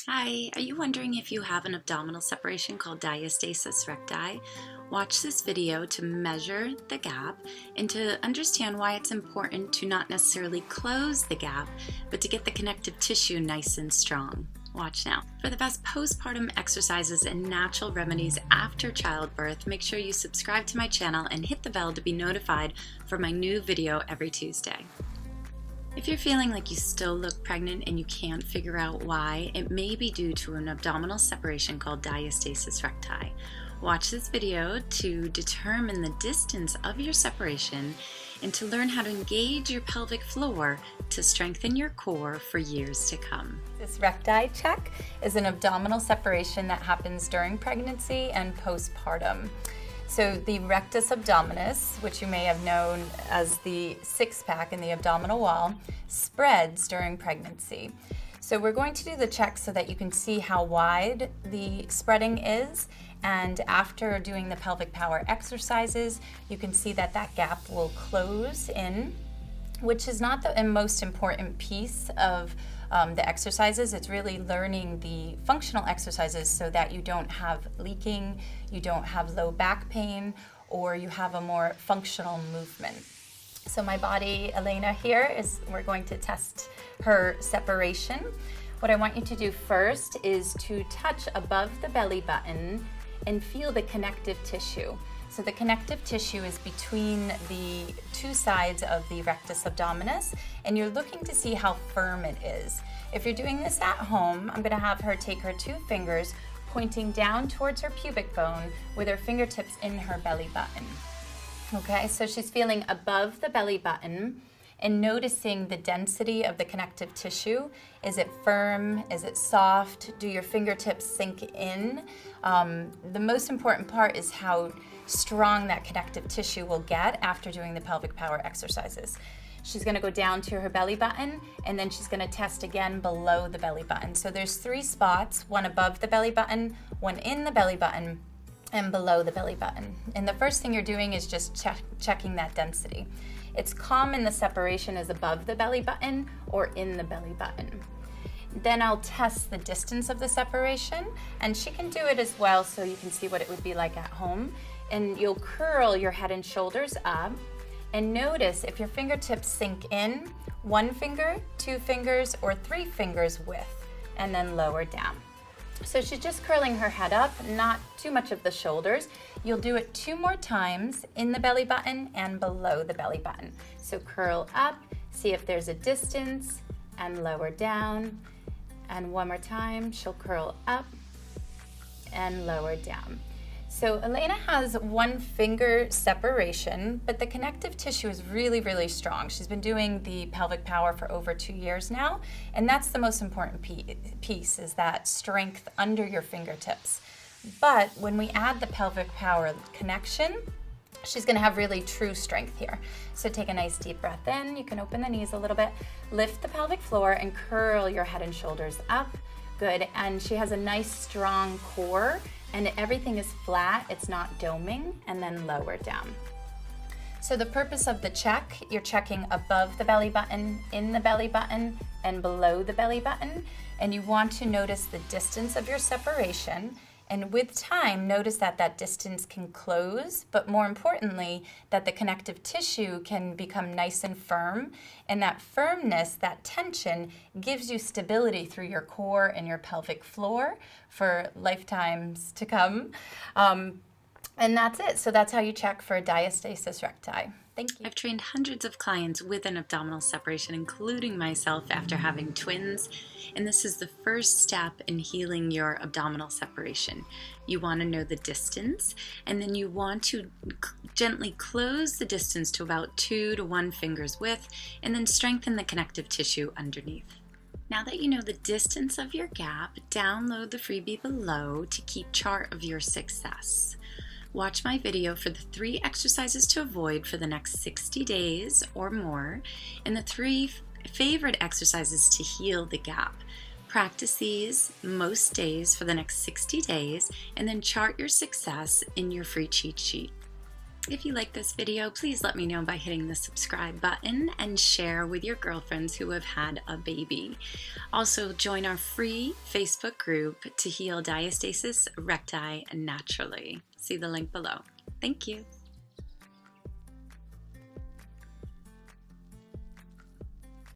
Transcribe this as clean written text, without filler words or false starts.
Hi, are you wondering if you have an abdominal separation called diastasis recti? Watch this video to measure the gap and to understand why it's important to not necessarily close the gap, but to get the connective tissue nice and strong. Watch now. For the best postpartum exercises and natural remedies after childbirth, make sure you subscribe to my channel and hit the bell to be notified for my new video every Tuesday. If you're feeling like you still look pregnant and you can't figure out why, it may be due to an abdominal separation called diastasis recti. Watch this video to determine the distance of your separation and to learn how to engage your pelvic floor to strengthen your core for years to come. This recti check is an abdominal separation that happens during pregnancy and postpartum. So the rectus abdominis, which you may have known as the six-pack in the abdominal wall, spreads during pregnancy. So we're going to do the check so that you can see how wide the spreading is, and after doing the pelvic power exercises, you can see that that gap will close in, which is not the most important piece of the exercises. It's really learning the functional exercises so that you don't have leaking, you don't have low back pain, or you have a more functional movement. So my body, Elena here, we're going to test her separation. What I want you to do first is to touch above the belly button and feel the connective tissue. So the connective tissue is between the two sides of the rectus abdominis, and you're looking to see how firm it is. If you're doing this at home, I'm gonna have her take her two fingers pointing down towards her pubic bone with her fingertips in her belly button. Okay, so she's feeling above the belly button and noticing the density of the connective tissue. Is it firm? Is it soft? Do your fingertips sink in? The most important part is how strong that connective tissue will get after doing the pelvic power exercises. She's gonna go down to her belly button, and then she's gonna test again below the belly button. So there's three spots, one above the belly button, one in the belly button, and below the belly button. And the first thing you're doing is just checking that density. It's common the separation is above the belly button or in the belly button. Then I'll test the distance of the separation, and she can do it as well so you can see what it would be like at home. And you'll curl your head and shoulders up, and notice if your fingertips sink in, one finger, two fingers, or three fingers width, and then lower down. So she's just curling her head up, not too much of the shoulders. You'll do it 2 more times in the belly button and below the belly button. So curl up, see if there's a distance, and lower down. And one more time, she'll curl up and lower down. So Elena has 1 finger separation, but the connective tissue is really, really strong. She's been doing the pelvic power for over 2 years now, and that's the most important piece is that strength under your fingertips. But when we add the pelvic power connection, she's gonna have really true strength here. So take a nice deep breath in. You can open the knees a little bit, lift the pelvic floor, and curl your head and shoulders up. Good, and she has a nice strong core, and everything is flat, it's not doming, and then lower down. So the purpose of the check, you're checking above the belly button, in the belly button, and below the belly button, and you want to notice the distance of your separation, and with time, notice that that distance can close, but more importantly, that the connective tissue can become nice and firm, and that firmness, that tension, gives you stability through your core and your pelvic floor for lifetimes to come. And that's it. So that's how you check for diastasis recti. Thank you. I've trained hundreds of clients with an abdominal separation, including myself after having twins, and this is the first step in healing your abdominal separation. You want to know the distance, and then you want to gently close the distance to about 2 to 1 finger's width, and then strengthen the connective tissue underneath. Now that you know the distance of your gap, download the freebie below to keep chart of your success. Watch my video for the 3 exercises to avoid for the next 60 days or more, and the 3 favorite exercises to heal the gap. Practice these most days for the next 60 days, and then chart your success in your free cheat sheet. If you like this video, please let me know by hitting the subscribe button and share with your girlfriends who have had a baby. Also, join our free Facebook group to heal diastasis recti naturally. See the link below. Thank you.